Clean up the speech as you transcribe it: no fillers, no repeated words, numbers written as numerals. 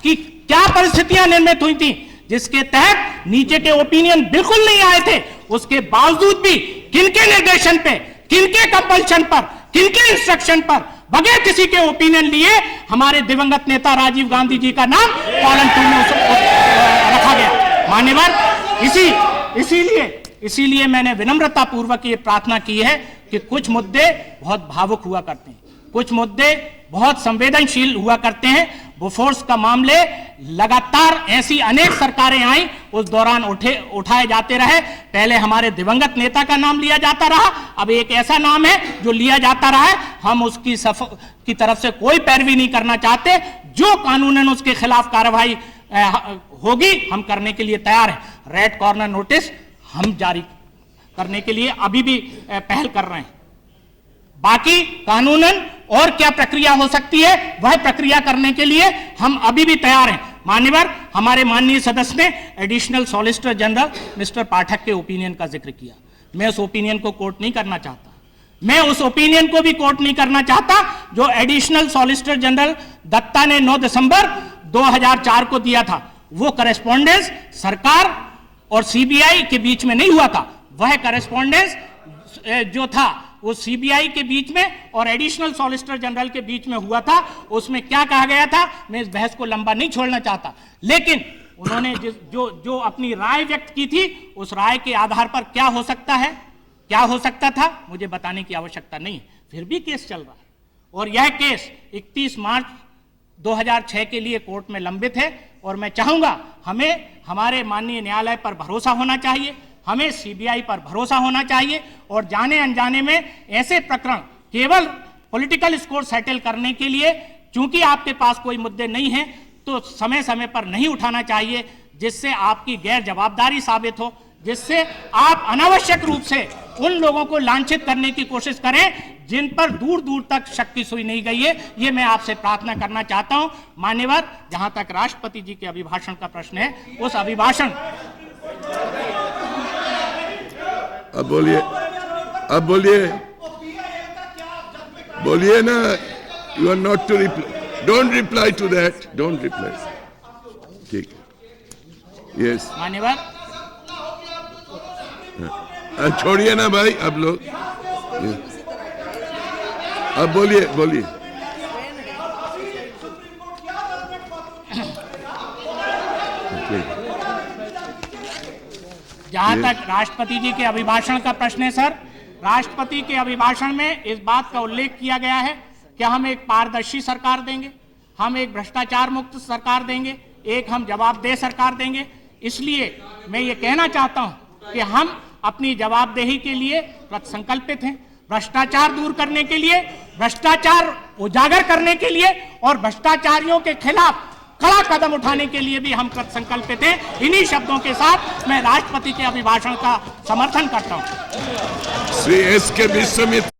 कि क्या परिस्थितियां निर्मित हुई थी जिसके तहत नीचे के ओपिनियन बिल्कुल नहीं आए थे। उसके बावजूद भी किनके निर्देशन पे, किनके कंपल्शन पर, किनके इंस्ट्रक्शन पर, बगैर किसी के ओपिनियन लिए हमारे दिवंगत नेता राजीव गांधी जी का नाम कॉलम 2 में रखा गया। मान्यवर, इसीलिए मैंने विनम्रता पूर्वक ये प्रार्थना की है कि कुछ मुद्दे बहुत भावुक हुआ करते हैं, कुछ मुद्दे बहुत संवेदनशील हुआ करते हैं। बोफोर्स का मामले लगातार ऐसी अनेक सरकारें आई, उस दौरान उठाए जाते रहे। पहले हमारे दिवंगत नेता का नाम लिया जाता रहा, अब एक ऐसा नाम है जो लिया जाता रहा है। हम उसकी की तरफ से कोई पैरवी नहीं करना चाहते। जो कानूनन उसके खिलाफ कार्रवाई होगी हम करने के लिए तैयार हैं। रेड कॉर्नर नोटिस हम जारी करने के लिए अभी भी पहल कर रहे हैं। बाकी कानूनन और क्या प्रक्रिया हो सकती है वह प्रक्रिया करने के लिए हम अभी भी तैयार हैं। मान्यवर, हमारे माननीय सदस्य ने एडिशनल सॉलिसिटर जनरल मिस्टर पाठक के ओपिनियन का जिक्र किया। मैं उस ओपिनियन को कोट नहीं करना चाहता, मैं उस ओपिनियन को भी कोट नहीं करना चाहता जो एडिशनल सॉलिसिटर जनरल दत्ता ने 9 दिसंबर 2004 को दिया था। वो करेस्पॉन्डेंस सरकार और सीबीआई के बीच में नहीं हुआ था, वह करेस्पॉन्डेंस जो था वो सीबीआई के बीच में और एडिशनल सॉलिसिटर जनरल के बीच में हुआ था। उसमें क्या कहा गया था, मैं इस बहस को लंबा नहीं छोड़ना चाहता, लेकिन उन्होंने जो अपनी राय व्यक्त की थी उस राय के आधार पर क्या हो सकता है, क्या हो सकता था, मुझे बताने की आवश्यकता नहीं है। फिर भी केस चल रहा है और यह केस 31 मार्च 2006 के लिए कोर्ट में लंबित है। और मैं चाहूंगा हमें हमारे माननीय न्यायालय पर भरोसा होना चाहिए, हमें सीबीआई पर भरोसा होना चाहिए और जाने अनजाने में ऐसे प्रकरण केवल पॉलिटिकल स्कोर सेटल करने के लिए, चूंकि आपके पास कोई मुद्दे नहीं हैं, तो समय समय पर नहीं उठाना चाहिए, जिससे आपकी गैर जवाबदारी साबित हो, जिससे आप अनावश्यक रूप से उन लोगों को लांछित करने की कोशिश करें जिन पर दूर दूर तक शक की सुई नहीं गई है। ये मैं आपसे प्रार्थना करना चाहता हूं। मान्यवर, जहां तक राष्ट्रपति जी के अभिभाषण का प्रश्न है, उस अभिभाषण अब बोलिए ना। You are not to reply, don't reply to that, don't reply. ठीक है, यस मान्यवर, छोड़िए ना भाई अब लोग। अब बोलिए। जहां तक राष्ट्रपति जी के अभिभाषण का प्रश्न है सर, राष्ट्रपति के अभिभाषण में इस बात का उल्लेख किया गया है कि हम एक पारदर्शी सरकार देंगे, हम एक भ्रष्टाचार मुक्त सरकार देंगे, एक हम जवाबदेह सरकार देंगे। इसलिए मैं ये कहना चाहता हूं कि हम अपनी जवाबदेही के लिए संकल्पित हैं, भ्रष्टाचार दूर करने के लिए, भ्रष्टाचार उजागर करने के लिए और भ्रष्टाचारियों के खिलाफ कड़ा कदम उठाने के लिए भी हम संकल्पित हैं। इन्हीं शब्दों के साथ मैं राष्ट्रपति के अभिभाषण का समर्थन करता हूं। श्री एस के विश्वामित्र।